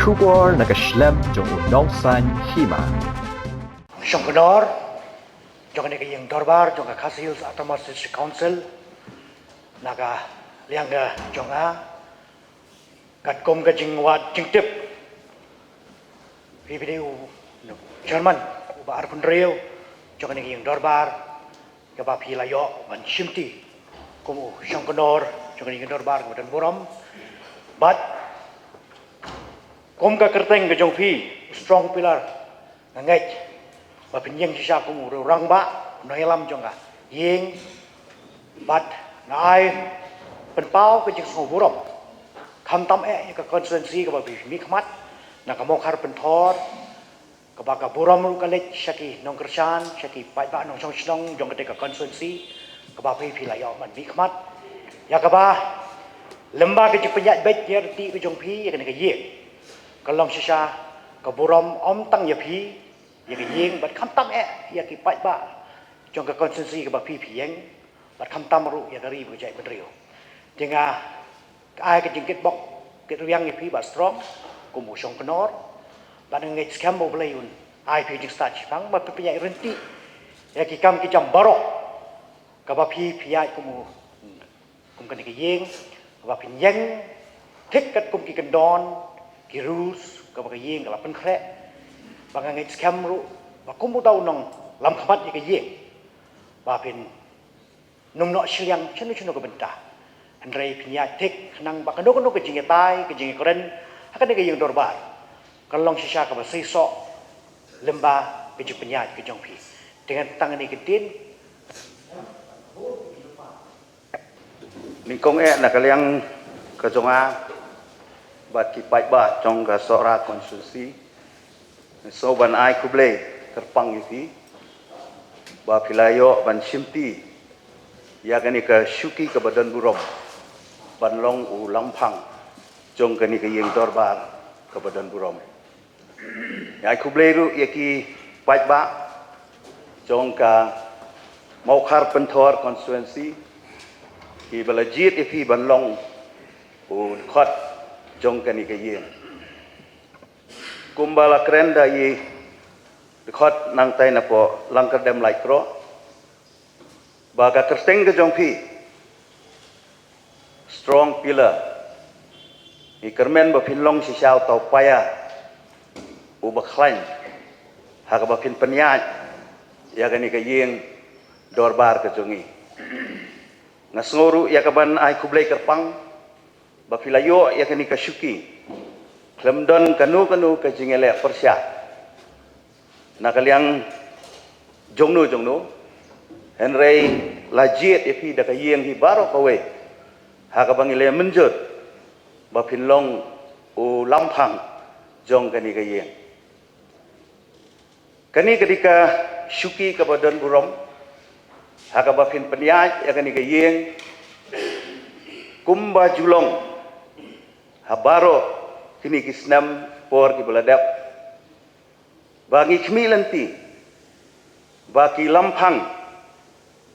Kubor nakaslem jong unausan hima. Shongkonor, jong ni yang dorbar, jong kasil Autonomous District Council, naga liang jong kat kom ka jingwat jingtip, video Chairman uba arpun reo, jong ni yang dorbar, kaba pilayo ban shimti, kumu Shongkonor, jong ni yang dorbar kemudian buram, but kom ka kerteng ke jong pi strong pillar ngait ba pinyeng sisa kumu rang ba noilam jong ka yeng bat nai pen pau ke jing so buram kham tam ka constituency ka ba bi mi khmat na ka mok har pen thor ka ba ka buram ru ka lech shaki nong kersan shaki pai ba nong song shnong jong ka constituency ka ba pi la yo man mi khmat ya ka ba lemba ke jing penyat bet yer ti ke jong pi ya ka ye kalau sisa keburam om tang ya pi ya yeng bat kham tam ya ki pai ba jong ka constituency ka ba pi yeng bat kham tam ru ya dari bu jai bedrio jenga ai ka jingkit bok ke riang ya pi ba strong ku mu Shongkonor ba ngai scam bo blayun ai pi jing start bang ba pi ya renti ya ki kam ki jam barok ka ba pi ya ku mu kum ka ni yeng ba pi yeng thik kat kum ki kendon ki rules ka ba yeng ka la pen khre ba ngai scam ru ba kum bu tau nong lam khamat ka yeng ba pin num no shliang chenu chenu ka benta andrei pinya tik nang ba kano kano ka jinge tai ka jinge kren ha ka yeng dorbar kalong sisa ka ba siso lemba ka ju pinya ka jong pi dengan tangan ni kedin Ningkong na kaliang ka jonga bat ki pai ba trong ka sora konstitusi so ban ai kuble terpang iti ba pilayo ban shimti ya kani ka shuki ka badan burom ban long u lampang jong kani ka yeng dorbar ka badan burom ya kuble ru ya ki pai ba jong ka maukar pentor konstituensi ki balajit ipi ban long u khot jong kani ka yeng kumbala krenda yi khot nang tai na po langkar dem lai kro ba ka kerteng ka jong pi strong pillar i kermen ba phin long si sao tau paya u ba khlain ha ka ba phin panyat ya kani ka yeng dorbar ka jongi ngasngoru ya ka ban ai kublai kerpang ba pilayo ya kani ka shuki Klemdon kanu ke jingele persya na kaliang jongnu henrei lajit ipi da kayeng hi baro kawe ha ka bangile menjut ba pinlong u lampang jong kani kayeng kani ketika syuki ka badan burom ha ka ba pin peniat ya kani kayeng kumba julong ha baro kini kisnam por ki beladap bagi kemilanti bagi lampang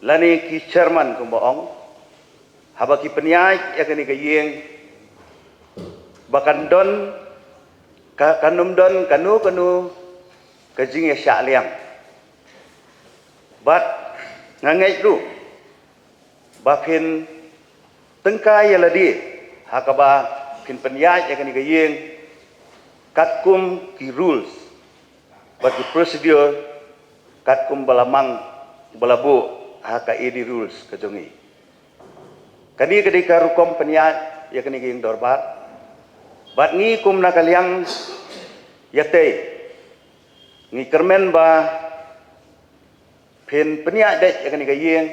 lani ki chairman kumbaong habaki peniai ya kani kayeng bakan don kanum don kanu kajing ya syak liang bat ngangai lu bapin tengkai ya ladi hakaba kin penyai ya kani kayeng katkum ki rules bagi prosedur katkum balamang balabu haka edi rules kajongi kani ketika rukom penyai ya kani kayeng dorbar bat ngi kum na kaliang yate ngi kermen ba pin penyai dek ya kani kayeng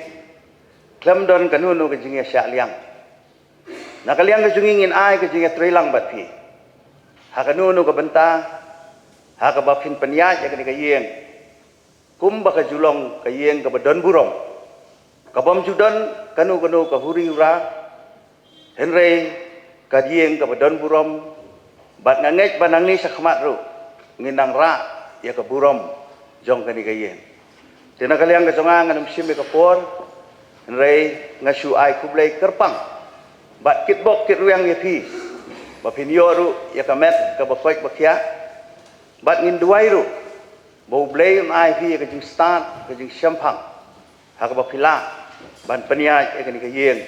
klemdon kanunu kajing ya syak liang na kaliang ka jungingin ai ka jinga trilang bat pi ha ka nunu ka benta ha ka bapin panyat ya ka yeng kum ba ka julong ka yeng ka badon burong ka bom judan kanu ka huri ura henrei ka yeng ka badon burom bat ngangek banang ni sa khmat ru nginang ra ya ka burom jong ka yeng tena kaliang ka jonga nganum sim ka por henrei ngasu ai kublai kerpang bat kitbok kit ruyang ya pi Bapinyo ru ya kamet ka bafek bakya. Bat ngin duai ru. Bau blay ai fi ka jing start ka jing syampang. Ha ka bapila ban penia ya kan ka yeng.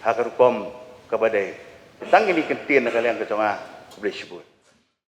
Ha ka rukom ka badai. Tang ini kentin ka liang ka jonga boleh sebut.